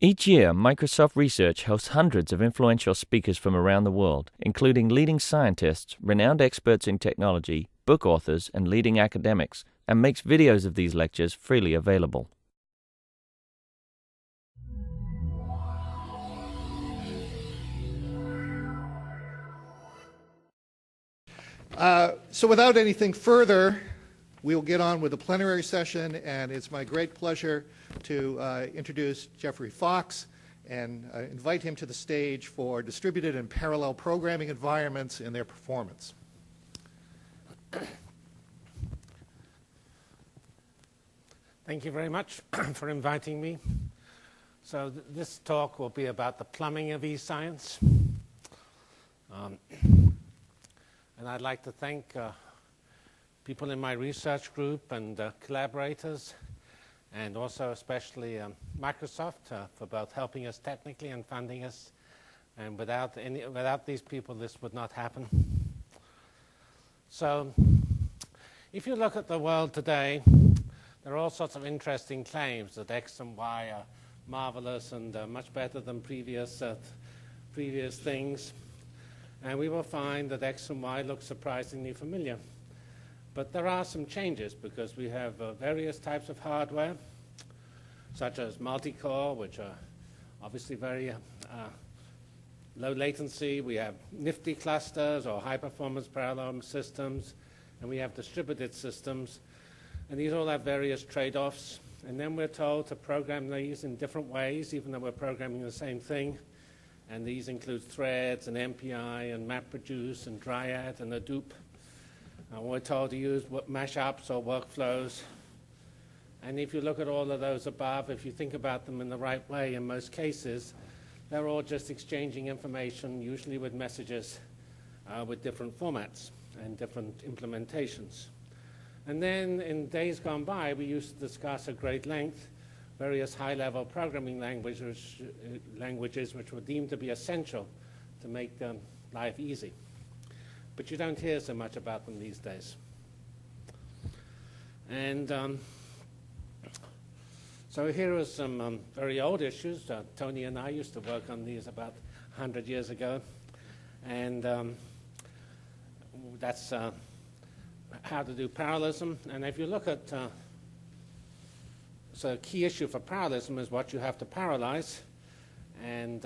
Each year, Microsoft Research hosts hundreds of influential speakers from around the world, including leading scientists, renowned experts in technology, book authors, and leading academics, and makes videos of these lectures freely available. So without anything further, we'll get on with the plenary session, and it's my great pleasure to introduce Geoffrey Fox and invite him to the stage for distributed and parallel programming environments and their performance. Thank you very much for inviting me. So this talk will be about the plumbing of eScience. And I'd like to thank people in my research group and collaborators, and also especially Microsoft for both helping us technically and funding us. And without these people, this would not happen. So if you look at the world today, there are all sorts of interesting claims that X and Y are marvelous and much better than previous things. And we will find that X and Y look surprisingly familiar. But there are some changes because we have various types of hardware, such as multi-core, which are obviously very low latency. We have nifty clusters or high-performance parallel systems, and we have distributed systems. And these all have various trade-offs. And then we're told to program these in different ways, even though we're programming the same thing. And these include threads and MPI and MapReduce and Dryad and Hadoop. We're told to use mashups or workflows. And if you look at all of those above, if you think about them in the right way, in most cases, they're all just exchanging information, usually with messages with different formats and different implementations. And then in days gone by, we used to discuss at great length various high-level programming languages which were deemed to be essential to make life easy. But you don't hear so much about them these days. And so here are some very old issues. Tony and I used to work on these about 100 years ago. And that's how to do parallelism. And if you look at so a key issue for parallelism is what you have to parallelize, and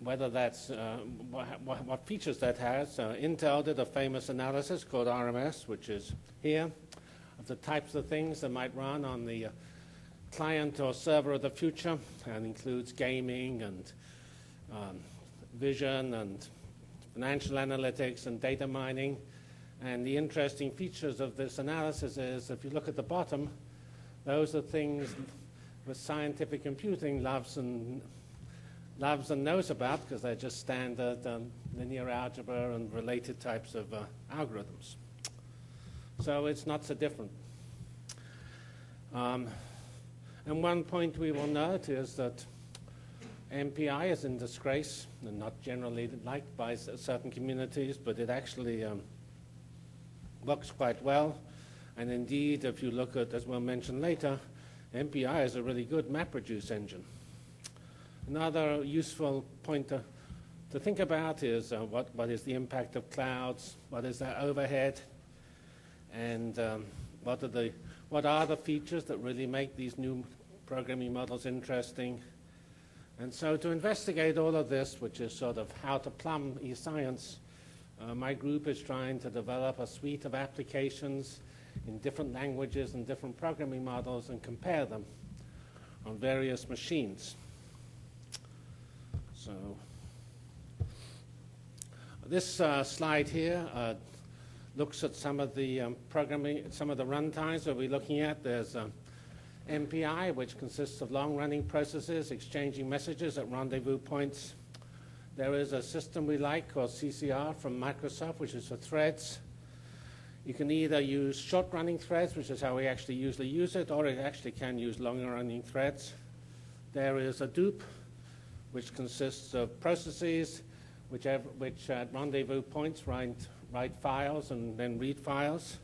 whether that's what features that has. Intel did a famous analysis called RMS, which is here, of the types of things that might run on the client or server of the future, and includes gaming and vision and financial analytics and data mining. And the interesting features of this analysis is, if you look at the bottom, those are things with scientific computing loves and knows about, because they're just standard linear algebra and related types of algorithms. So it's not so different. And one point we will note is that MPI is in disgrace and not generally liked by certain communities, but it actually works quite well. And indeed, if you look at, as we'll mention later, MPI is a really good MapReduce engine. Another useful point to think about is what is the impact of clouds, what is their overhead, and what are the features that really make these new programming models interesting. And so to investigate all of this, which is sort of how to plumb eScience, my group is trying to develop a suite of applications in different languages and different programming models and compare them on various machines. So this slide here looks at some of the programming, some of the runtimes that we're looking at. There's MPI, which consists of long-running processes exchanging messages at rendezvous points. There is a system we like called CCR from Microsoft, which is for threads. You can either use short-running threads, which is how we actually usually use it, or it actually can use longer-running threads. There is Hadoop, which consists of processes which at rendezvous points write files and then read files.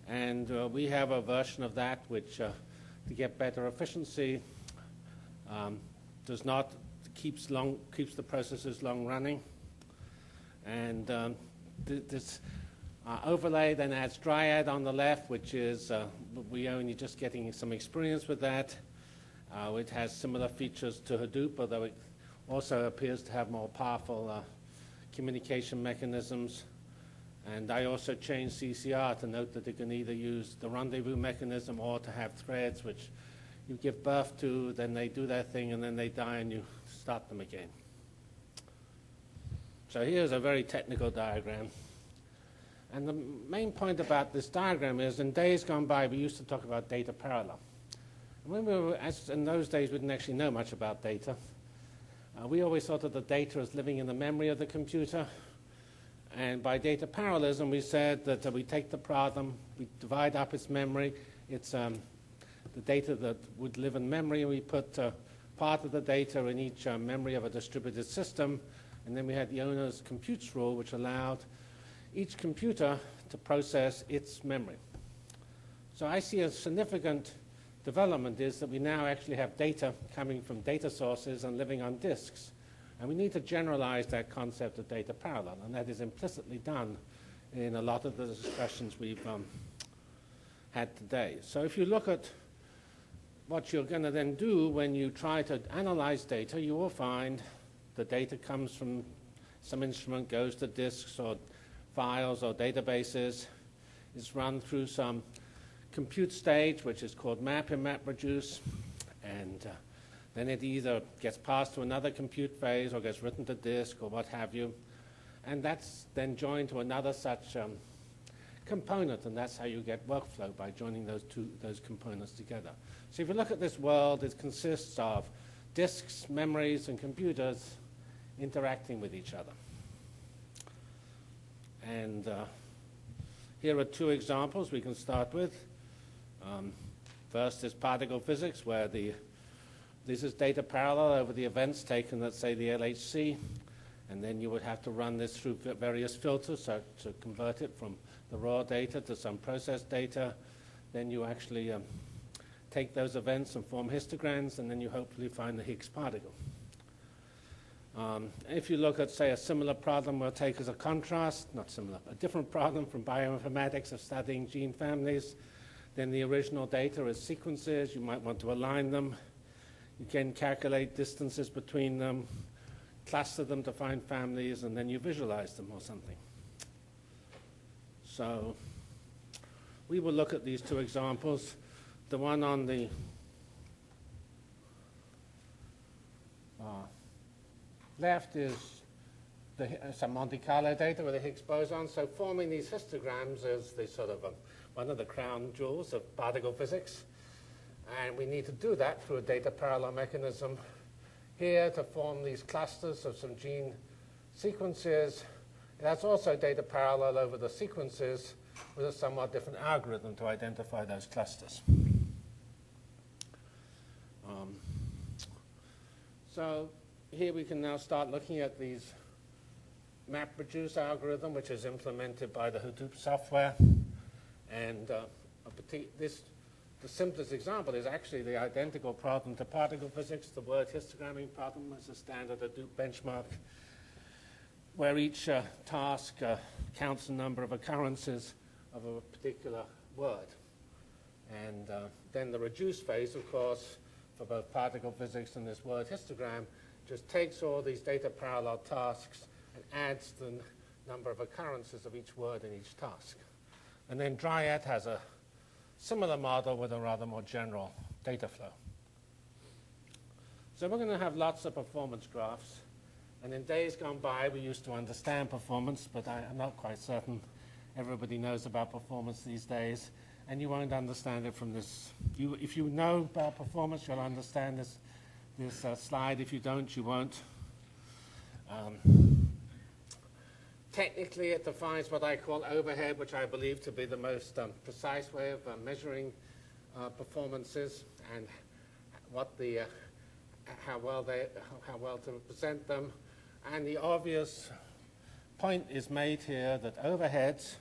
And we have a version of that which, to get better efficiency, does not keeps the processes long running, and this overlay then adds Dryad on the left, which is we're only just getting some experience with that. It has similar features to Hadoop, although it also appears to have more powerful communication mechanisms. And I also changed CCR to note that it can either use the rendezvous mechanism or to have threads which you give birth to, then they do their thing, and then they die, and you start them again. So here's a very technical diagram. And the main point about this diagram is, in days gone by, we used to talk about data parallel. And when we were, in those days, we didn't actually know much about data. We always thought of the data as living in the memory of the computer. And by data parallelism, we said that we take the problem, we divide up its memory. It's the data that would live in memory, and we put part of the data in each memory of a distributed system. And then we had the owner's computes rule, which allowed each computer to process its memory. So I see a significant development is that we now actually have data coming from data sources and living on disks. And we need to generalize that concept of data parallel, and that is implicitly done in a lot of the discussions we've had today. So if you look at what you're going to then do when you try to analyze data, you will find the data comes from some instrument, goes to disks or files or databases, is run through some compute stage, which is called map in MapReduce, and then it either gets passed to another compute phase or gets written to disk or what have you. And that's then joined to another such component, and that's how you get workflow, by joining those components together. So if you look at this world, it consists of disks, memories, and computers interacting with each other. And here are two examples we can start with. First is particle physics, where this is data parallel over the events taken at, say, the LHC, and then you would have to run this through various filters to convert it from the raw data to some processed data. Then you actually take those events and form histograms, and then you hopefully find the Higgs particle. If you look at, say, a similar problem we'll take as a contrast, not similar, a different problem from bioinformatics of studying gene families, then the original data is sequences. You might want to align them. You can calculate distances between them, cluster them to find families, and then you visualize them or something. So we will look at these two examples. The one on the left is some Monte Carlo data with the Higgs boson. So forming these histograms is the sort of one of the crown jewels of particle physics. And we need to do that through a data parallel mechanism here to form these clusters of some gene sequences. That's also data parallel over the sequences with a somewhat different algorithm to identify those clusters. So here we can now start looking at these MapReduce algorithm, which is implemented by the Hadoop software. And the simplest example is actually the identical problem to particle physics. The word histogramming problem is a standard Hadoop benchmark where each task counts the number of occurrences of a particular word. And then the reduce phase, of course, for both particle physics and this word histogram, just takes all these data parallel tasks and adds the number of occurrences of each word in each task. And then Dryad has a similar model with a rather more general data flow. So we're going to have lots of performance graphs. And in days gone by, we used to understand performance, but I'm not quite certain everybody knows about performance these days. And you won't understand it from this. If you know about performance, you'll understand this slide. If you don't, you won't. Technically, it defines what I call overhead, which I believe to be the most precise way of measuring performances and how well to represent them. And the obvious point is made here that overheads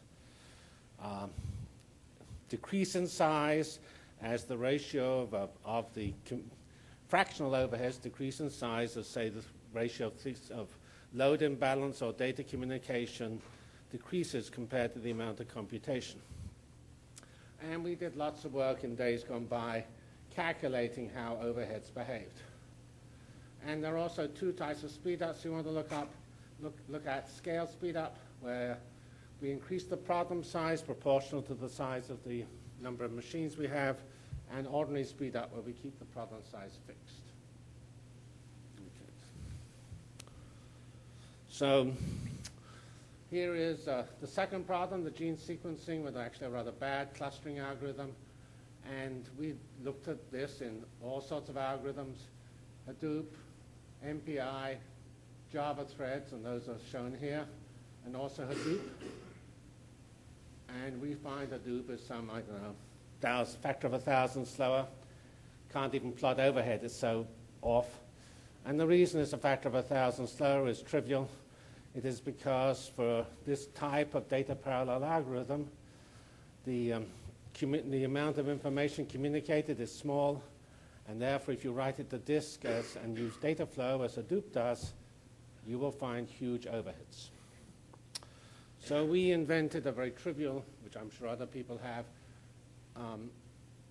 decrease in size as the ratio of the fractional overheads decrease in size as, say, the ratio of load imbalance or data communication decreases compared to the amount of computation. And we did lots of work in days gone by calculating how overheads behaved. And there are also two types of speedups you want to look at. Scale speedup, where we increase the problem size proportional to the size of the number of machines we have, and ordinary speedup, where we keep the problem size fixed. Okay. So here is the second problem, the gene sequencing, with actually a rather bad clustering algorithm. And we looked at this in all sorts of algorithms, Hadoop, MPI, Java threads, and those are shown here, and also Hadoop. And we find Hadoop is some, I don't know, factor of 1,000 slower. Can't even plot overhead, it's so off. And the reason it's a factor of 1,000 slower is trivial. It is because for this type of data parallel algorithm, the amount of information communicated is small, and therefore if you write it to disk and use data flow as Hadoop does, you will find huge overheads. So we invented a very trivial, which I'm sure other people have,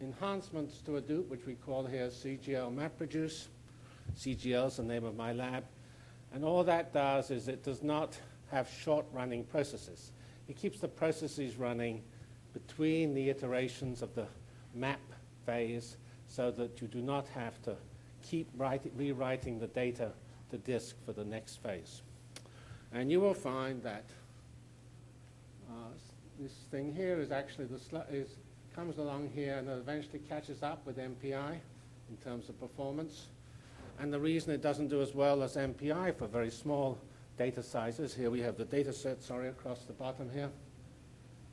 enhancements to Hadoop, which we call here CGL-MapReduce. CGL is the name of my lab. And all that does is it does not have short-running processes. It keeps the processes running between the iterations of the map phase so that you do not have to keep rewriting the data to disk for the next phase. And you will find that this thing here is actually comes along here and eventually catches up with MPI in terms of performance. And the reason it doesn't do as well as MPI for very small data sizes, here we have the data set, across the bottom here.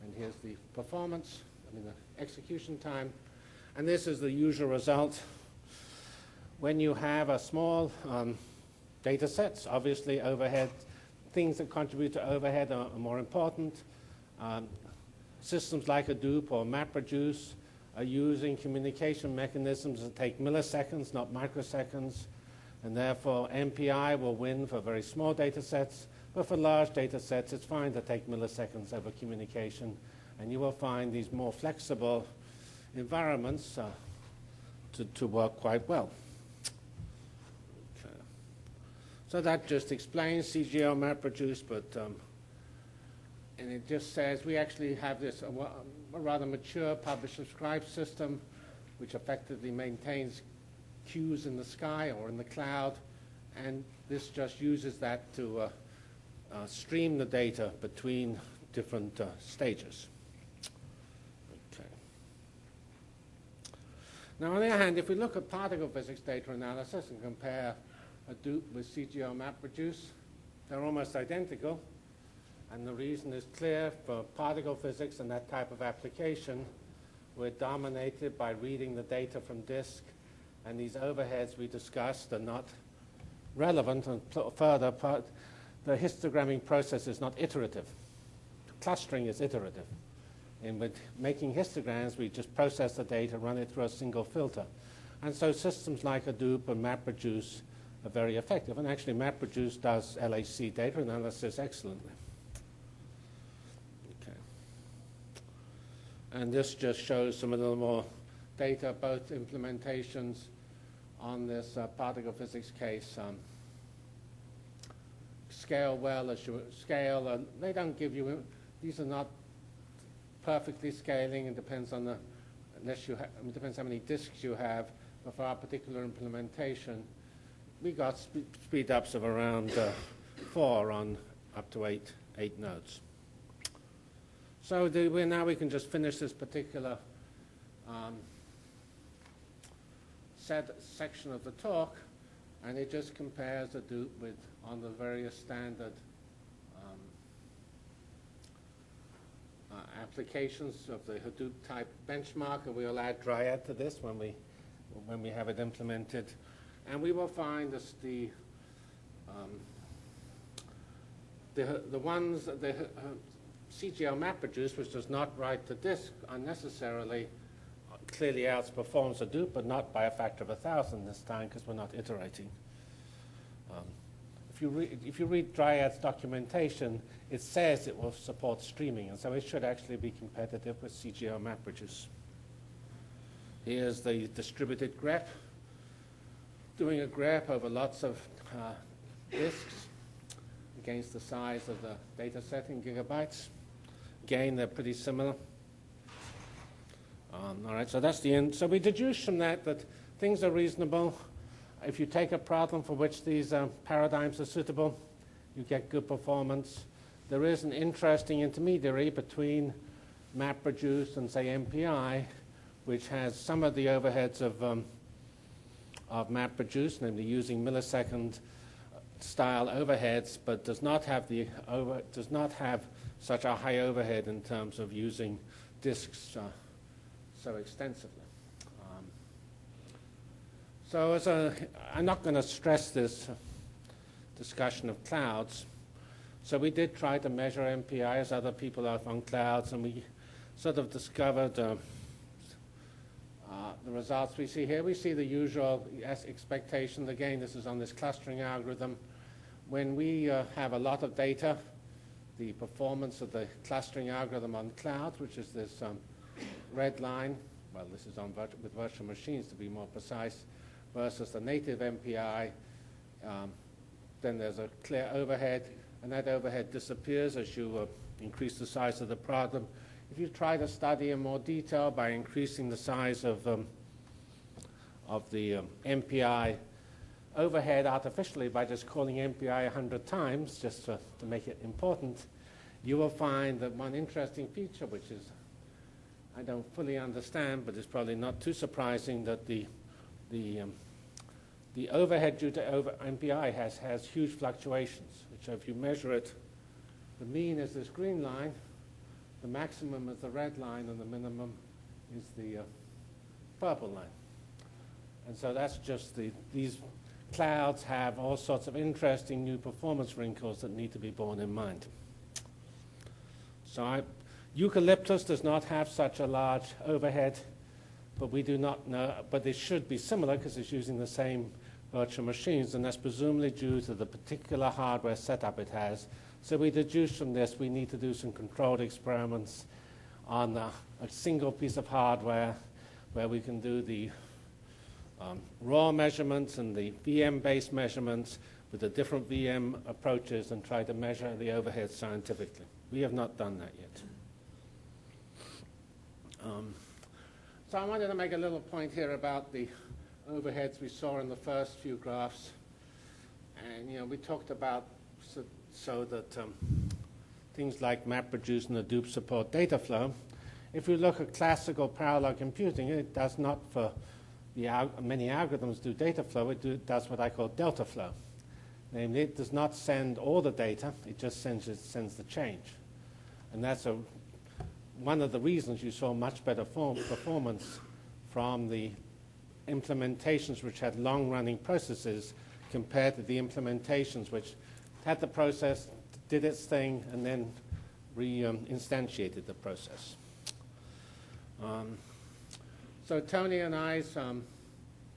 And here's the performance, the execution time. And this is the usual result. When you have a small data sets, obviously overhead, things that contribute to overhead are more important. Systems like Hadoop or MapReduce are using communication mechanisms that take milliseconds, not microseconds. And therefore, MPI will win for very small data sets. But for large data sets, it's fine to take milliseconds over communication. And you will find these more flexible environments to work quite well. Okay. So that just explains CGL-MapReduce, but and it just says we actually have this a rather mature publish-subscribe system, which effectively maintains queues in the sky or in the cloud, and this just uses that to stream the data between different stages. Okay. Now, on the other hand, if we look at particle physics data analysis and compare Hadoop with CGL-MapReduce, they're almost identical. And the reason is clear. For particle physics and that type of application, we're dominated by reading the data from disk, and these overheads we discussed are not relevant. And further, the histogramming process is not iterative. Clustering is iterative. And with making histograms, we just process the data, run it through a single filter. And so systems like Hadoop and MapReduce are very effective. And actually, MapReduce does LHC data analysis excellently. And this just shows some a little more data, both implementations on this particle physics case. Scale well as you scale. They don't give you, these are not perfectly scaling. It depends on the, it depends how many disks you have. But for our particular implementation, we got speed ups of around 4 on up to 8 nodes. So now we can just finish this particular section of the talk, and it just compares Hadoop with on the various standard applications of the Hadoop type benchmark, and we'll add Dryad to this when we have it implemented, and we will find this, the ones that CGL-MapReduce, which does not write to disk unnecessarily, clearly outperforms Hadoop, but not by a factor of 1,000 this time because we're not iterating. If you read Dryad's documentation, it says it will support streaming, and so it should actually be competitive with CGL-MapReduce. Here's the distributed Grep, doing a Grep over lots of disks against the size of the data set in gigabytes. Again, they're pretty similar. All right, so that's the end. So we deduce from that things are reasonable. If you take a problem for which these paradigms are suitable, you get good performance. There is an interesting intermediary between MapReduce and, say, MPI, which has some of the overheads of MapReduce, namely using millisecond-style overheads, but does not have such a high overhead in terms of using disks so extensively. I'm not going to stress this discussion of clouds. So we did try to measure MPI as other people have on clouds, and we sort of discovered the results we see here. We see the usual expectation. Again, this is on this clustering algorithm. When we have a lot of data, the performance of the clustering algorithm on clouds, which is this red line, well, this is on with virtual machines to be more precise, versus the native MPI, then there's a clear overhead, and that overhead disappears as you increase the size of the problem. If you try to study in more detail by increasing the size of the MPI overhead artificially by just calling MPI 100 times, just to make it important, you will find that one interesting feature, which is I don't fully understand, but it's probably not too surprising, that the overhead due to MPI has huge fluctuations, which if you measure it, the mean is this green line, the maximum is the red line, and the minimum is the purple line. And so that's just these clouds have all sorts of interesting new performance wrinkles that need to be borne in mind. So Eucalyptus does not have such a large overhead, but we do not know, but it should be similar because it's using the same virtual machines, and that's presumably due to the particular hardware setup it has. So we deduce from this we need to do some controlled experiments on a single piece of hardware where we can do the raw measurements and the VM-based measurements with the different VM approaches and try to measure the overhead scientifically. We have not done that yet. So I wanted to make a little point here about the overheads we saw in the first few graphs. And we talked about so that things like MapReduce and Hadoop support data flow. If you look at classical parallel computing, it does not, for many algorithms do data flow, it does what I call delta flow. Namely, it does not send all the data, it just sends the change. And that's one of the reasons you saw much better performance from the implementations which had long-running processes compared to the implementations which had the process, did its thing, and then re-instantiated the process. So Tony and I's,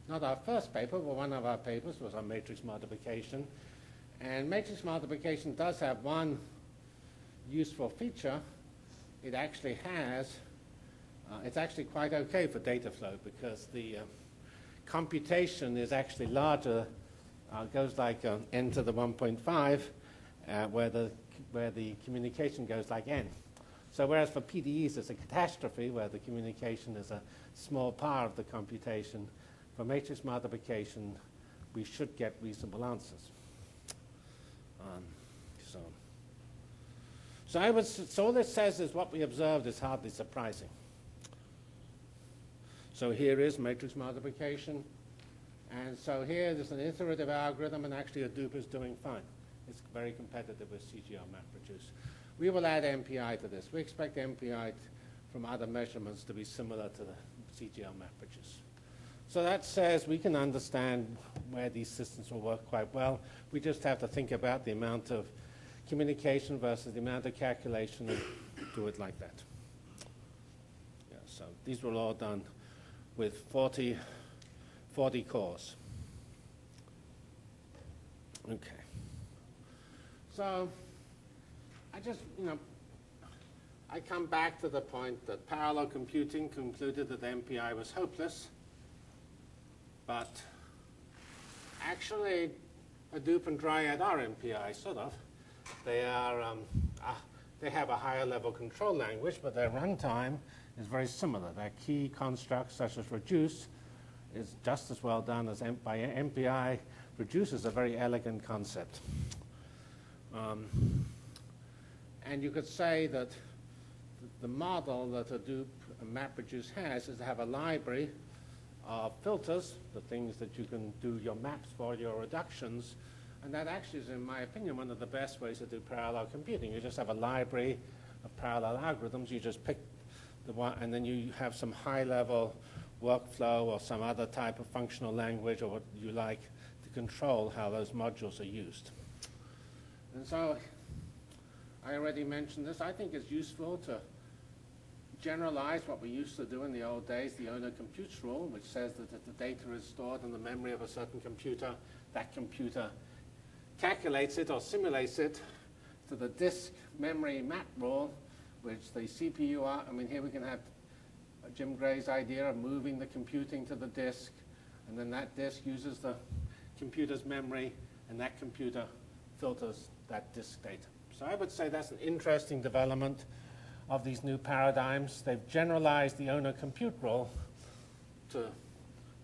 not our first paper, but one of our papers was on matrix multiplication. And matrix multiplication does have one useful feature. It actually has, it's actually quite okay for data flow because the computation is actually larger, goes like n to the 1.5, where the communication goes like n. So whereas for PDEs it's a catastrophe where the communication is a small part of the computation, for matrix multiplication we should get reasonable answers. So all this says is what we observed is hardly surprising. So here is matrix multiplication. And so here there's an iterative algorithm, and actually Hadoop is doing fine. It's very competitive with CGL-MapReduce. We will add MPI to this. We expect MPI from other measurements to be similar to the CGL-MapReduce. So that says we can understand where these systems will work quite well. We just have to think about the amount of communication versus the amount of calculation and do it like that. Yeah, so these were all done with 40 cores. Okay. So I just, I come back to the point that parallel computing concluded that MPI was hopeless, but actually Hadoop and Dryad are MPI, sort of. They are, they have a higher level control language, but their runtime is very similar. Their key constructs, such as reduce, is just as well done as by MPI. Reduce is a very elegant concept. And you could say that the model that Hadoop and MapReduce has is to have a library of filters, the things that you can do your maps for, your reductions, and that actually is, in my opinion, one of the best ways to do parallel computing. You just have a library of parallel algorithms. You just pick the one, and then you have some high-level workflow or some other type of functional language or what you like to control how those modules are used. And so I already mentioned this. I think it's useful to generalize what we used to do in the old days, the owner computes rule, which says that if the data is stored in the memory of a certain computer, that computer calculates it or simulates it to the disk memory map rule, which the CPU are. I mean, here we can have Jim Gray's idea of moving the computing to the disk, and then that disk uses the computer's memory, and that computer filters that disk data. So I would say that's an interesting development of these new paradigms. They've generalized the owner compute rule to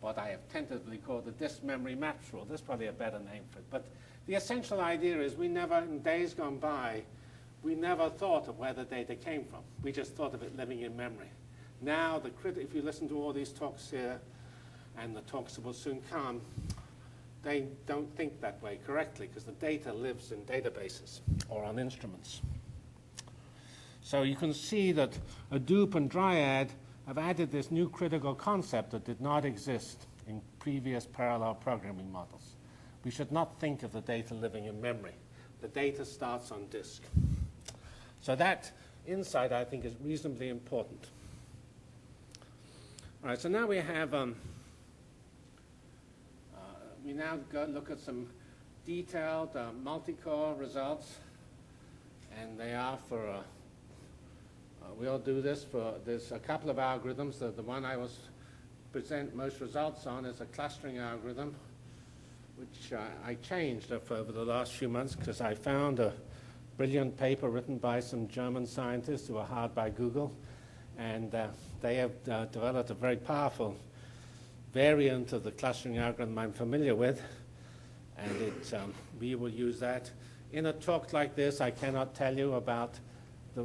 what I have tentatively called the disk memory maps rule. There's probably a better name for it. But the essential idea is we never, in days gone by, we never thought of where the data came from. We just thought of it living in memory. Now, if you listen to all these talks here, and the talks that will soon come, they don't think that way correctly, because the data lives in databases or on instruments. So you can see that Hadoop and Dryad have added this new critical concept that did not exist in previous parallel programming models. We should not think of the data living in memory. The data starts on disk. So that insight, I think, is reasonably important. All right, so now we have, we now go look at some detailed multi-core results, and they are for, we'll do this for, there's a couple of algorithms. The one I will present most results on is a clustering algorithm, which I changed over the last few months because I found a brilliant paper written by some German scientists who are hired by Google, and they have developed a very powerful variant of the clustering algorithm I'm familiar with, and we will use that. In a talk like this, I cannot tell you about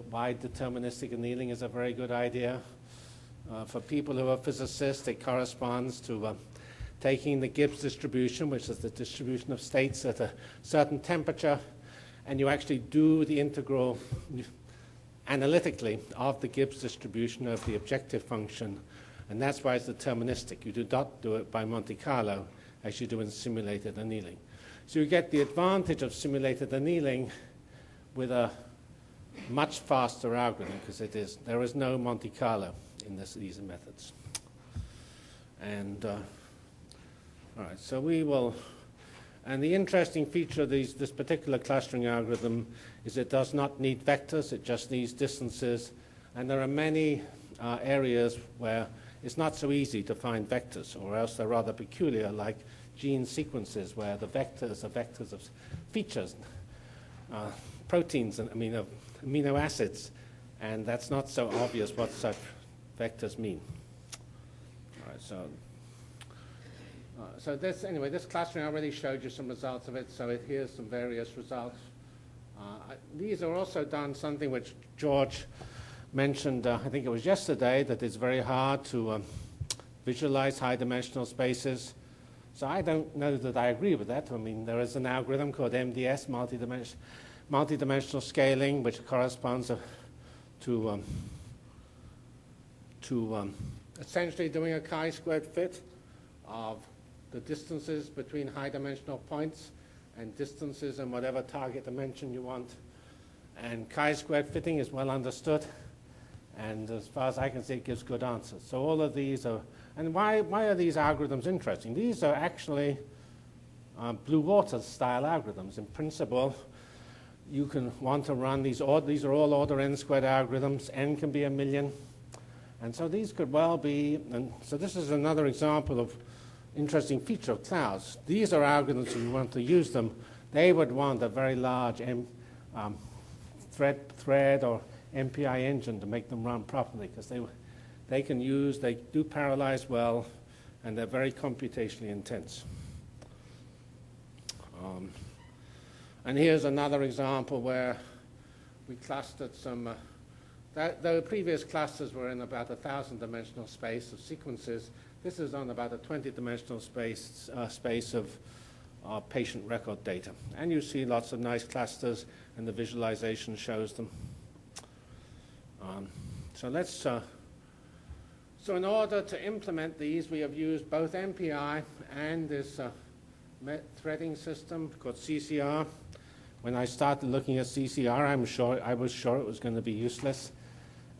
why deterministic annealing is a very good idea. For people who are physicists, it corresponds to taking the Gibbs distribution, which is the distribution of states at a certain temperature, and you actually do the integral analytically of the Gibbs distribution of the objective function, and that's why it's deterministic. You do not do it by Monte Carlo as you do in simulated annealing. So you get the advantage of simulated annealing with a much faster algorithm because there is no Monte Carlo in these methods. And all right, so we will, and the interesting feature of this particular clustering algorithm is it does not need vectors, it just needs distances, and there are many areas where it's not so easy to find vectors, or else they're rather peculiar, like gene sequences where the vectors are vectors of features, proteins and amino acids, and that's not so obvious what such vectors mean. All right, so this clustering, I already showed you some results of it, so here's some various results. These are also done something which George mentioned, I think it was yesterday, that it's very hard to visualize high-dimensional spaces. So I don't know that I agree with that. I mean, there is an algorithm called MDS, multidimensional scaling, which corresponds to essentially doing a chi-squared fit of the distances between high-dimensional points and distances in whatever target dimension you want. And chi-squared fitting is well understood, and as far as I can see, it gives good answers. So all of these are, And why are these algorithms interesting? These are actually blue water style algorithms. In principle, you can want to run these are all order n squared algorithms. N can be 1,000,000. And so these could well be, and so this is another example of interesting feature of clouds. These are algorithms, if you want to use them, they would want a very large thread or MPI engine to make them run properly, because they do parallelize well, and they're very computationally intense. And here's another example where we clustered some, the previous clusters were in about 1,000-dimensional space of sequences. This is on about a 20-dimensional space of patient record data. And you see lots of nice clusters, and the visualization shows them. So in order to implement these, we have used both MPI and this threading system called CCR. When I started looking at CCR, I was sure it was going to be useless,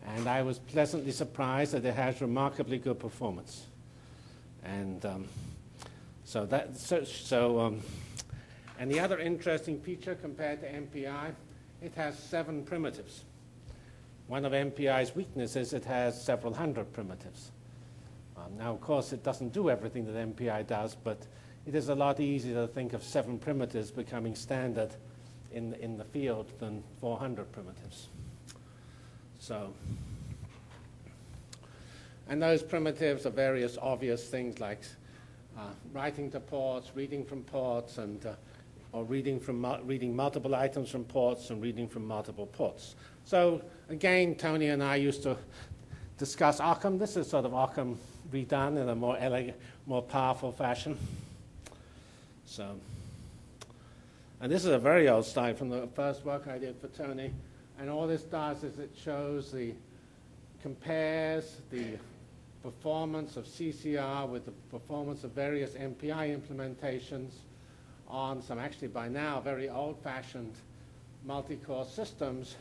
and I was pleasantly surprised that it has remarkably good performance. And and the other interesting feature compared to MPI, it has 7 primitives. One of MPI's weaknesses, it has several hundred primitives. Now, of course, it doesn't do everything that MPI does, but it is a lot easier to think of 7 primitives becoming standard in the field than 400 primitives. So, and those primitives are various obvious things like writing to ports, reading from ports, and or reading multiple items from ports and reading from multiple ports. So again, Tony and I used to discuss Occam. This is sort of Occam redone in a more elegant, more powerful fashion. So, and this is a very old slide from the first work I did for Tony. And all this does is it compares the performance of CCR with the performance of various MPI implementations on some actually by now very old-fashioned multi-core systems.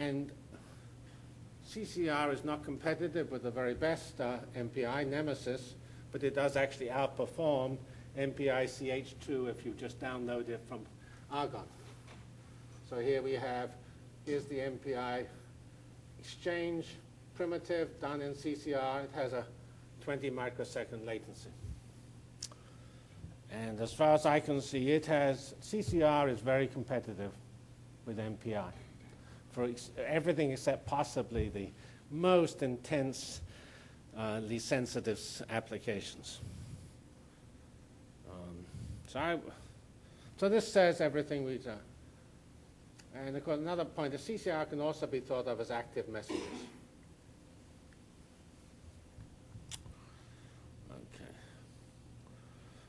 And CCR is not competitive with the very best MPI, Nemesis, but it does actually outperform MPI CH2 if you just download it from Argonne. So here we have, here's the MPI exchange primitive done in CCR. It has a 20 microsecond latency. And as far as I can see, CCR is very competitive with MPI for everything except possibly the most intensely sensitive applications. So this says everything we've done. And of course, another point, the CCR can also be thought of as active messengers.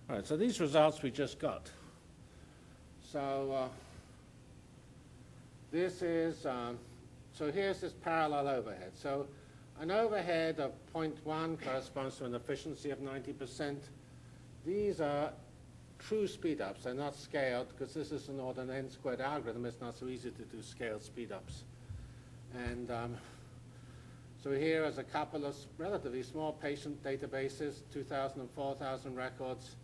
All right, so these results we just got. So this is, so here's this parallel overhead. So an overhead of 0.1 corresponds to an efficiency of 90%. These are true speedups. They're not scaled, because this is an order n squared algorithm. It's not so easy to do scaled speedups. And so here is a couple of relatively small patient databases, 2,000 and 4,000 records.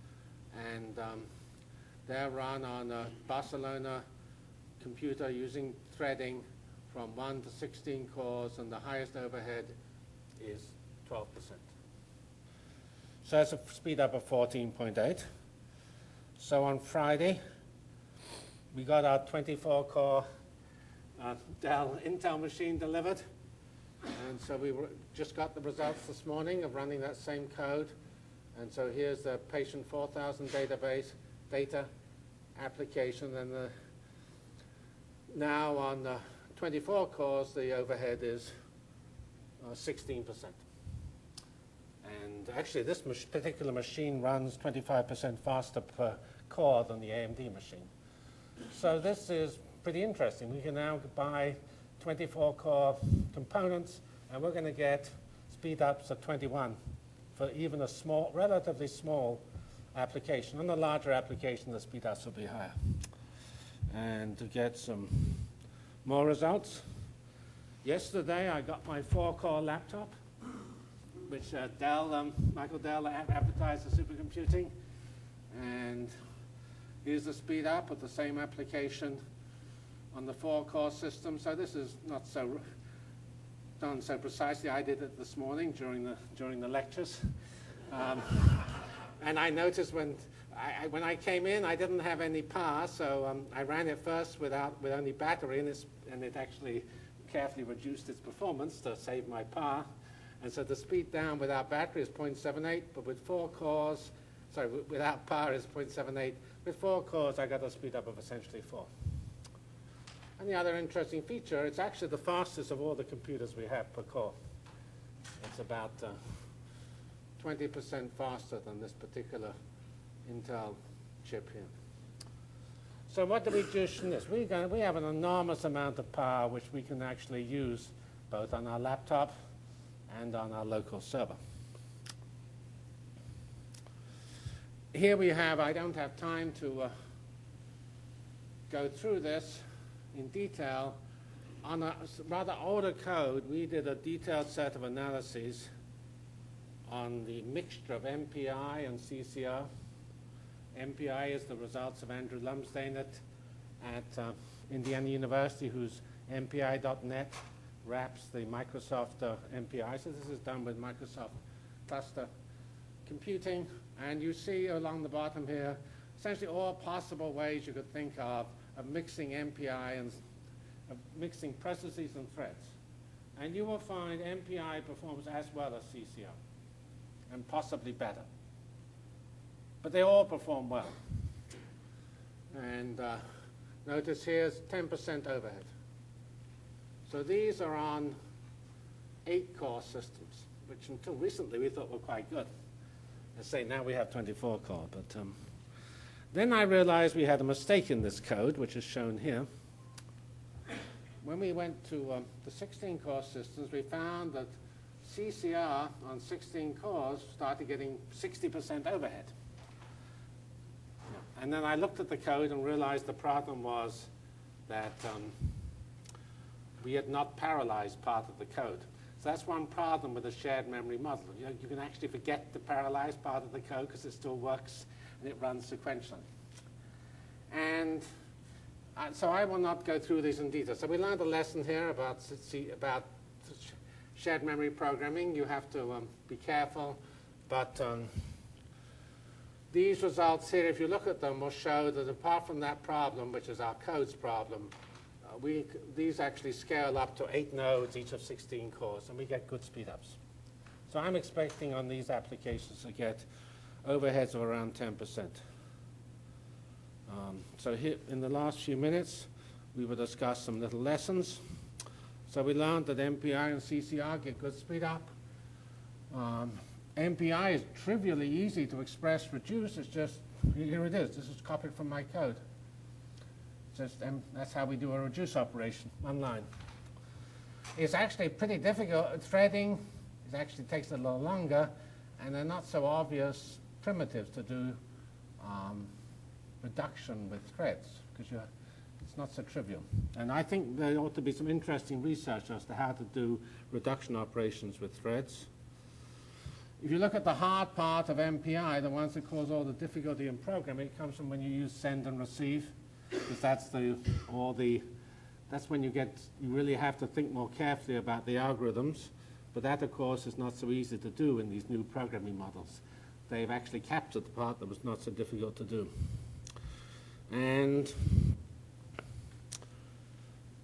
And they're run on a Barcelona computer using threading from 1 to 16 cores, and the highest overhead is 12%. So that's a speed up of 14.8. So on Friday, we got our 24-core Dell Intel machine delivered. And so we just got the results this morning of running that same code. And so here's the patient 4,000 database data application. And now on 24 cores, the overhead is 16%. And actually, this particular machine runs 25% faster per core than the AMD machine. So this is pretty interesting. We can now buy 24-core components, and we're going to get speed ups of 21 for even a small, relatively small application. On the larger application, the speed ups will be higher. And to get some more results, yesterday I got my 4-core laptop. which Michael Dell advertised as supercomputing. And here's the Speedup with the same application on the 4-core system. So this is not so done so precisely. I did it this morning during the lectures. And I noticed when I came in, I didn't have any power, so I ran it first with only battery, and it actually carefully reduced its performance to save my power. And so the speed down without battery is 0.78, but with 4 cores, sorry, without power is 0.78. With 4 cores, I got a speed up of essentially 4. And the other interesting feature, it's actually the fastest of all the computers we have per core. It's about 20% faster than this particular Intel chip here. So what do we do from this? We have an enormous amount of power which we can actually use both on our laptop and on our local server. Here we have, I don't have time to go through this in detail. On a rather older code, we did a detailed set of analyses on the mixture of MPI and CCR. MPI is the results of Andrew Lumsdaine at Indiana University, whose MPI.net wraps the Microsoft MPI. So this is done with Microsoft Cluster Computing. And you see along the bottom here, essentially all possible ways you could think of mixing MPI and of mixing processes and threads. And you will find MPI performs as well as CCR, and possibly better. But they all perform well. And notice here's 10% overhead. So these are on 8-core systems, which until recently we thought were quite good. I say now we have 24-core, but then I realized we had a mistake in this code, which is shown here. When we went to the 16-core systems, we found that CCR on 16 cores started getting 60% overhead. And then I looked at the code and realized the problem was that we had not parallelized part of the code. So that's one problem with a shared memory model. You can actually forget to parallelize part of the code because it still works and it runs sequentially. And so I will not go through these in detail. So we learned a lesson here about shared memory programming. You have to be careful, but these results here, if you look at them, will show that apart from that problem, which is our codes problem, these actually scale up to 8 nodes, each of 16 cores, and we get good speedups. So I'm expecting on these applications to get overheads of around 10%. So here, in the last few minutes, we will discuss some little lessons. So we learned that MPI and CCR get good speed up. MPI is trivially easy to express reduce. It's just, here it is. This is copied from my code. That's how we do a reduce operation online. It's actually pretty difficult. Threading actually takes a little longer, and they're not so obvious primitives to do reduction with threads, because it's not so trivial. And I think there ought to be some interesting research as to how to do reduction operations with threads. If you look at the hard part of MPI, the ones that cause all the difficulty in programming, it comes from when you use send and receive, because that's when you really have to think more carefully about the algorithms. But that, of course, is not so easy to do in these new programming models. They've actually captured the part that was not so difficult to do. And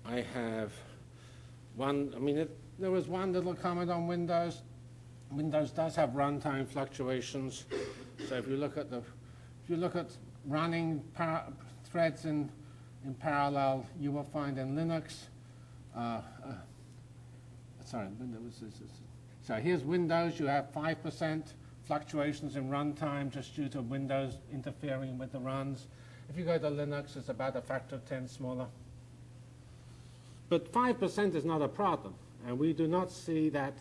I have there was one little comment on Windows. Windows does have runtime fluctuations. So if you look at running threads in parallel, you will find in Linux. So here's Windows. You have 5% fluctuations in runtime just due to Windows interfering with the runs. If you go to Linux, it's about a factor of 10 smaller. But 5% is not a problem, and we do not see that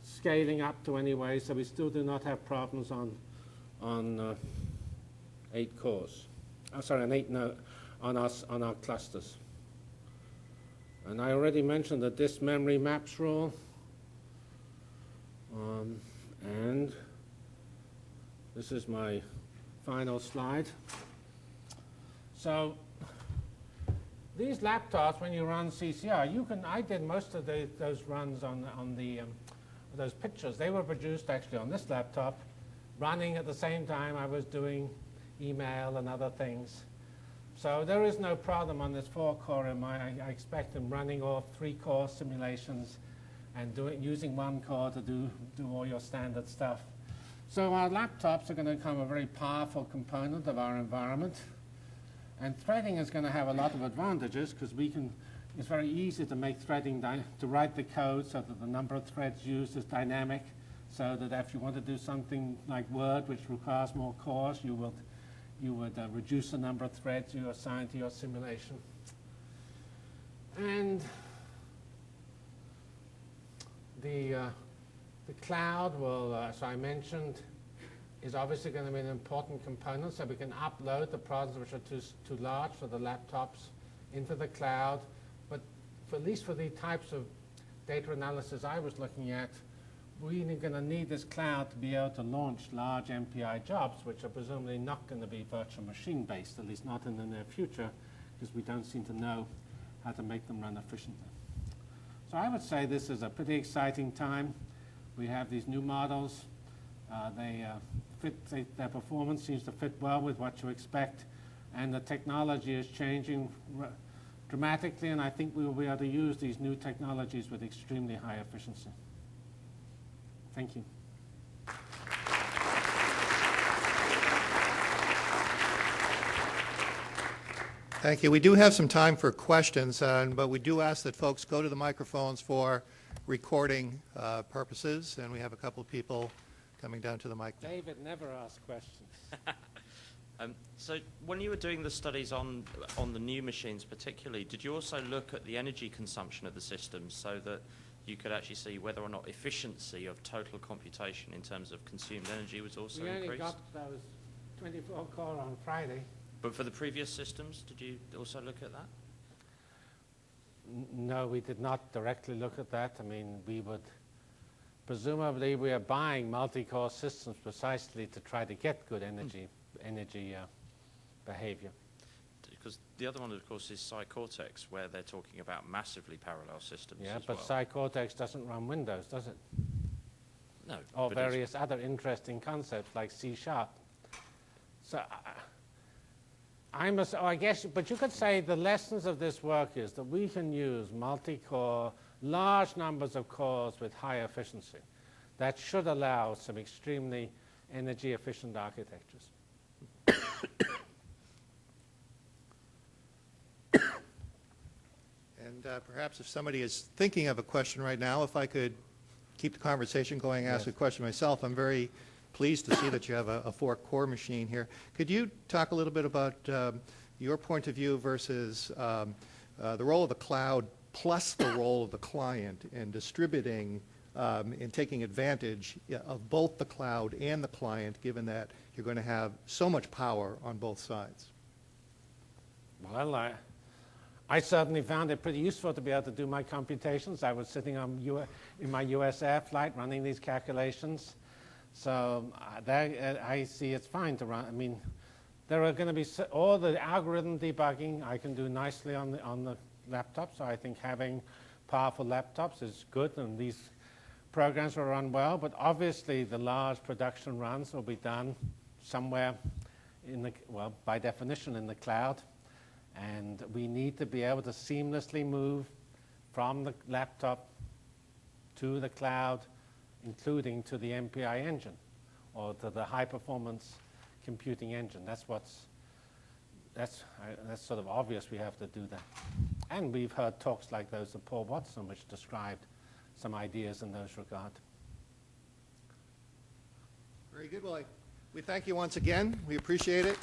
scaling up to any way, so we still do not have problems on 8 cores. On 8 on our clusters. And I already mentioned the disk memory maps rule. And this is my final slide. So these laptops, when you run CCR, I did most of those runs on those pictures. They were produced actually on this laptop, running at the same time I was doing email and other things. So there is no problem on this 4-core I expect them running all 3-core simulations and using 1 core to do all your standard stuff. So our laptops are going to become a very powerful component of our environment. And threading is going to have a lot of advantages because it's very easy to make threading, to write the code so that the number of threads used is dynamic, so that if you want to do something like Word, which requires more cores, you would reduce the number of threads you assign to your simulation. And the cloud will, as I mentioned, is obviously going to be an important component, so we can upload the problems which are too large for the laptops into the cloud. But at least for the types of data analysis I was looking at, we're going to need this cloud to be able to launch large MPI jobs, which are presumably not going to be virtual machine-based, at least not in the near future, because we don't seem to know how to make them run efficiently. So I would say this is a pretty exciting time. We have these new models. Their performance seems to fit well with what you expect, and the technology is changing dramatically, and I think we will be able to use these new technologies with extremely high efficiency. Thank you. Thank you. We do have some time for questions, but we do ask that folks go to the microphones for recording purposes, and we have a couple of people coming down to the mic. David never asks questions. So when you were doing the studies on the new machines particularly, did you also look at the energy consumption of the systems so that you could actually see whether or not efficiency of total computation in terms of consumed energy was also increased? We only got those 24-core on Friday. But for the previous systems, did you also look at that? No, we did not directly look at that. I mean, presumably we are buying multi-core systems precisely to try to get good energy behavior. Because the other one, of course, is PsyCortex, where they're talking about massively parallel systems. Yeah, as but well. PsyCortex doesn't run Windows, does it? No. Or various other interesting concepts like C#. So I guess, but you could say the lessons of this work is that we can use multi-core, large numbers of cores with high efficiency. That should allow some extremely energy-efficient architectures. And perhaps if somebody is thinking of a question right now, if I could keep the conversation going, ask a question myself. I'm very pleased to see that you have a 4-core machine here. Could you talk a little bit about your point of view versus the role of the cloud plus the role of the client in distributing and taking advantage of both the cloud and the client, given that you're going to have so much power on both sides? Well, I certainly found it pretty useful to be able to do my computations. I was sitting in my US Air flight running these calculations. So I see it's fine to run. I mean, there are going to be all the algorithm debugging I can do nicely on the laptop. So I think having powerful laptops is good, and these programs will run well. But obviously, the large production runs will be done somewhere by definition in the cloud. And we need to be able to seamlessly move from the laptop to the cloud, including to the MPI engine or to the high-performance computing engine. That's sort of obvious we have to do that. And we've heard talks like those of Paul Watson, which described some ideas in those regard. Very good. Well, we thank you once again. We appreciate it.